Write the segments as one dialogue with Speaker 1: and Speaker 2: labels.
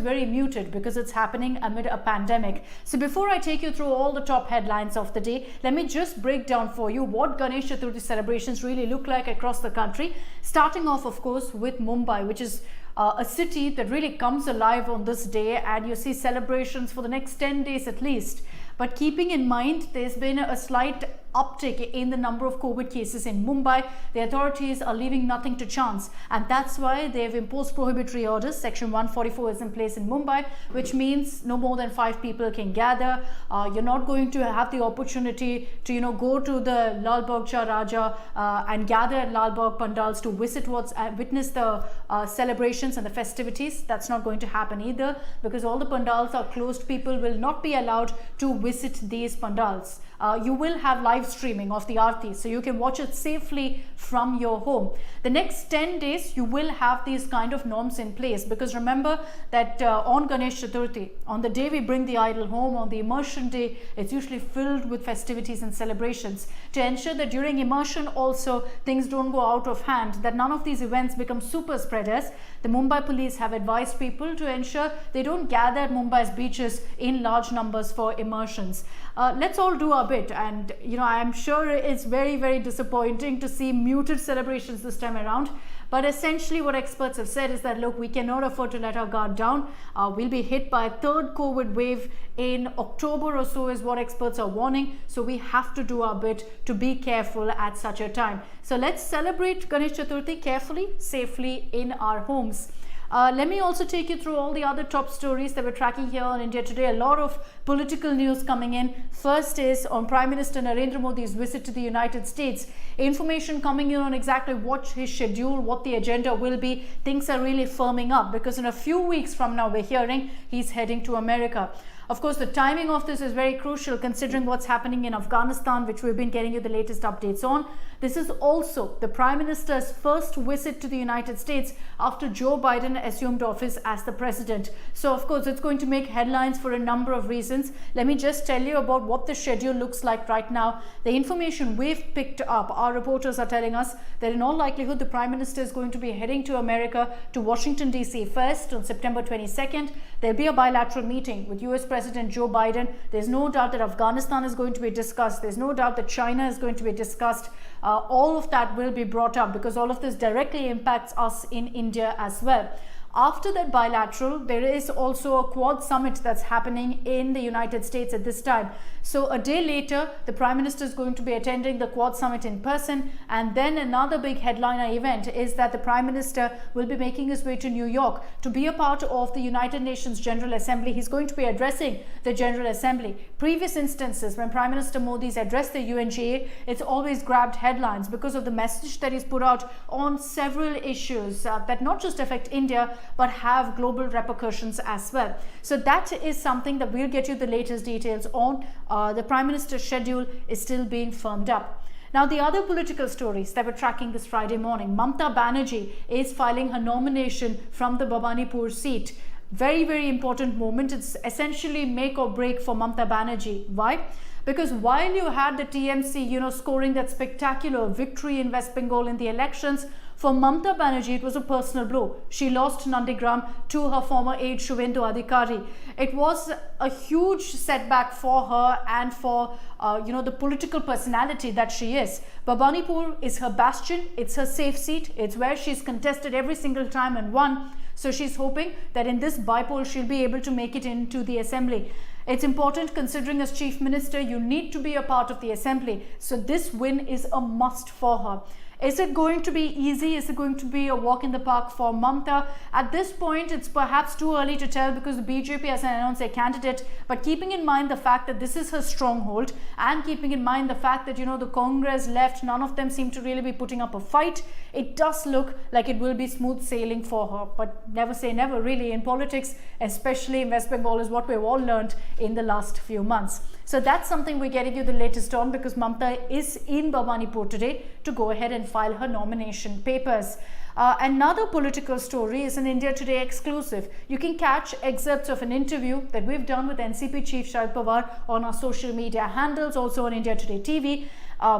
Speaker 1: very muted because it's happening amid a pandemic. So before I take you through all the top headlines of the day, let me just break down for you what Ganesha Chaturthi celebrations really look like across the country, starting off of course with Mumbai, which is a city that really comes alive on this day, and you see celebrations for the next 10 days at least. But keeping in mind, there's been a slight uptick in the number of COVID cases in Mumbai. The authorities are leaving nothing to chance, and that's why they've imposed prohibitory orders. Section 144 is in place in Mumbai, which means no more than 5 people can gather. You're not going to have the opportunity to go to the Lal Bagh Cha Raja and gather at Lal Bagh pandals to witness the celebrations and the festivities. That's not going to happen either, because all the pandals are closed. People will not be allowed to visit these pandals. You will have live streaming of the Aarti, so you can watch it safely from your home. The next 10 days, you will have these kind of norms in place, because remember that on Ganesh Chaturthi, on the day we bring the idol home, on the immersion day, it's usually filled with festivities and celebrations. To ensure that during immersion also things don't go out of hand, that none of these events become super spreaders, the Mumbai police have advised people to ensure they don't gather at Mumbai's beaches in large numbers for immersions. Let's all do our bit, and I'm sure it's very, very disappointing to see muted celebrations this time around. But essentially what experts have said is that, look, we cannot afford to let our guard down. We'll be hit by a third COVID wave in October or so is what experts are warning. So we have to do our bit to be careful at such a time. So let's celebrate Ganesh Chaturthi carefully, safely in our homes. Let me also take you through all the other top stories that we're tracking here on India Today. A lot of political news coming in. First is on Prime Minister Narendra Modi's visit to the United States. Information coming in on exactly what his schedule, what the agenda will be. Things are really firming up, because in a few weeks from now we're hearing he's heading to America. Of course, the timing of this is very crucial considering what's happening in Afghanistan, which we've been getting you the latest updates on. This is also the Prime Minister's first visit to the United States after Joe Biden assumed office as the president. So, of course, it's going to make headlines for a number of reasons. Let me just tell you about what the schedule looks like right now. The information we've picked up, our reporters are telling us that in all likelihood, the Prime Minister is going to be heading to America, to Washington, D.C. first on September 22nd. There'll be a bilateral meeting with US President Joe Biden. There's no doubt that Afghanistan is going to be discussed. There's no doubt that China is going to be discussed. All of that will be brought up, because all of this directly impacts us in India as well. After that bilateral, there is also a Quad summit that's happening in the United States at this time. So a day later, the Prime Minister is going to be attending the Quad summit in person. And then another big headliner event is that the Prime Minister will be making his way to New York to be a part of the United Nations General Assembly. He's going to be addressing the General Assembly. Previous instances when Prime Minister Modi's addressed the UNGA, it's always grabbed headlines because of the message that he's put out on several issues that not just affect India, but have global repercussions as well. So that is something that we'll get you the latest details on. The Prime Minister's schedule is still being firmed up. Now, the other political stories that we're tracking this Friday morning, Mamata Banerjee is filing her nomination from the Bhabanipur seat. Very, very important moment. It's essentially make or break for Mamata Banerjee. Why? Because while you had the TMC, scoring that spectacular victory in West Bengal in the elections, for Mamata Banerjee, it was a personal blow. She lost Nandigram to her former aide Shubhendu Adhikari. It was a huge setback for her and for the political personality that she is. Bhabanipur is her bastion. It's her safe seat. It's where she's contested every single time and won. So she's hoping that in this by-poll, she'll be able to make it into the assembly. It's important, considering as Chief Minister, you need to be a part of the assembly. So this win is a must for her. Is it going to be easy? Is it going to be a walk in the park for Mamata? At this point, it's perhaps too early to tell, because the BJP hasn't announced their candidate. But keeping in mind the fact that this is her stronghold, and keeping in mind the fact that, the Congress left, none of them seem to really be putting up a fight, it does look like it will be smooth sailing for her. But never say never, really, in politics, especially in West Bengal, is what we've all learned in the last few months. So that's something we're getting you the latest on, because Mamata is in Bhabanipur today to go ahead and file her nomination papers. Another political story is an India Today exclusive. You can catch excerpts of an interview that we've done with NCP Chief Sharad Pawar on our social media handles, also on India Today TV.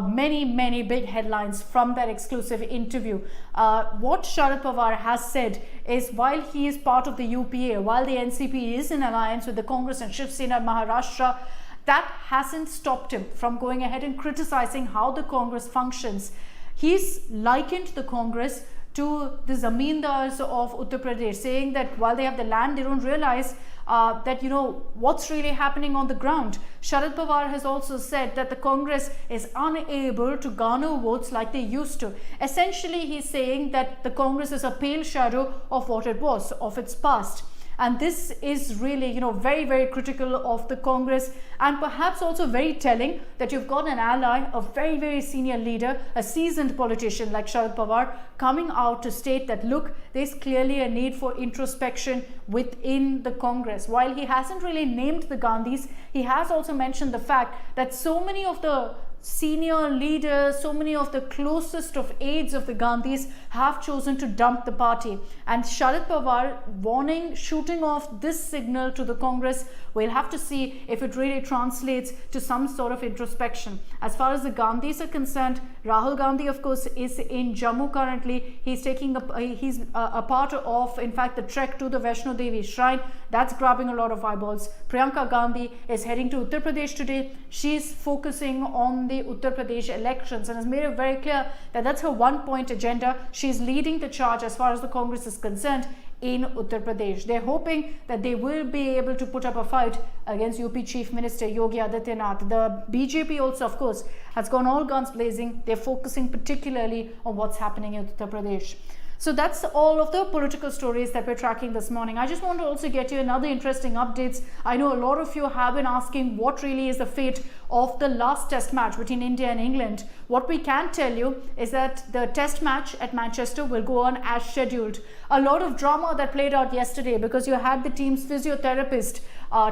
Speaker 1: Many big headlines from that exclusive interview. What Sharad Pawar has said is, while he is part of the UPA, while the NCP is in alliance with the Congress and Shiv Sena Maharashtra, that hasn't stopped him from going ahead and criticizing how the Congress functions. He's likened the Congress to the zamindars of Uttar Pradesh, saying that while they have the land, they don't realize that, you know, what's really happening on the ground. Sharad Pawar has also said that the Congress is unable to garner votes like they used to. Essentially, he's saying that the Congress is a pale shadow of what it was, of its past. And this is really, you know, very critical of the Congress, and perhaps also very telling that you've got an ally, a very senior leader, a seasoned politician like Sharad Pawar, coming out to state that, look, there's clearly a need for introspection within the Congress. While he hasn't really named the Gandhis, he has also mentioned the fact that so many of the senior leaders, so many of the closest of aides of the Gandhis have chosen to dump the party. And Sharad Pawar warning, shooting off this signal to the Congress. We'll have to see if it really translates to some sort of introspection. As far as the Gandhis are concerned, Rahul Gandhi, of course, is in Jammu currently. He's taking he's a part of, in fact, the trek to the Vaishno Devi shrine. That's grabbing a lot of eyeballs. Priyanka Gandhi is heading to Uttar Pradesh today. She's focusing on the Uttar Pradesh elections and has made it very clear that that's her one-point agenda. She's leading the charge as far as the Congress is concerned in Uttar Pradesh. They're hoping that they will be able to put up a fight against UP Chief Minister Yogi Adityanath. The BJP also, of course, has gone all guns blazing. They're focusing particularly on what's happening in Uttar Pradesh. So that's all of the political stories that we're tracking this morning. I just want to also get you another interesting updates. I know a lot of you have been asking what really is the fate of the last test match between India and England. What we can tell you is that the test match at Manchester will go on as scheduled. A lot of drama that played out yesterday because you had the team's physiotherapist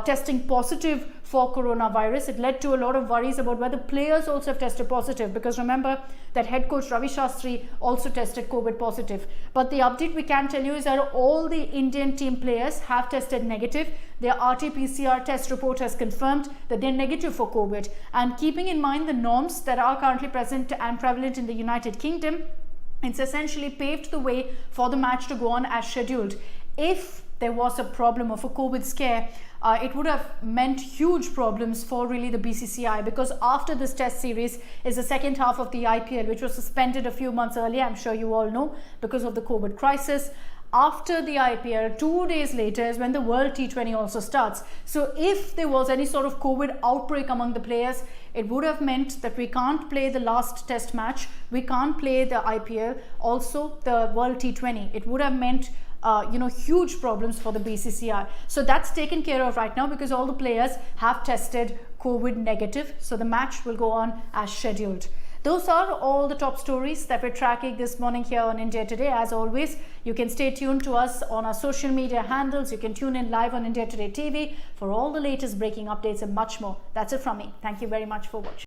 Speaker 1: testing positive for coronavirus. It led to a lot of worries about whether players also have tested positive, because remember that head coach Ravi Shastri also tested COVID positive. But the update we can tell you is that all the Indian team players have tested negative. Their RT-PCR test report has confirmed that they're negative for COVID. And keeping in mind the norms that are currently present and prevalent in the United Kingdom, it's essentially paved the way for the match to go on as scheduled. If there was a problem of a COVID scare, it would have meant huge problems for really the BCCI, because after this test series is the second half of the IPL, which was suspended a few months earlier, I'm sure you all know, because of the COVID crisis. After the IPL, 2 days later is when the World T20 also starts. So if there was any sort of COVID outbreak among the players, it would have meant that we can't play the last test match, we can't play the IPL, also the World T20. It would have meant huge problems for the BCCI. So that's taken care of right now because all the players have tested COVID negative. So the match will go on as scheduled. Those are all the top stories that we're tracking this morning here on India Today. As always, you can stay tuned to us on our social media handles. You can tune in live on India Today TV for all the latest breaking updates and much more. That's it from me. Thank you very much for watching.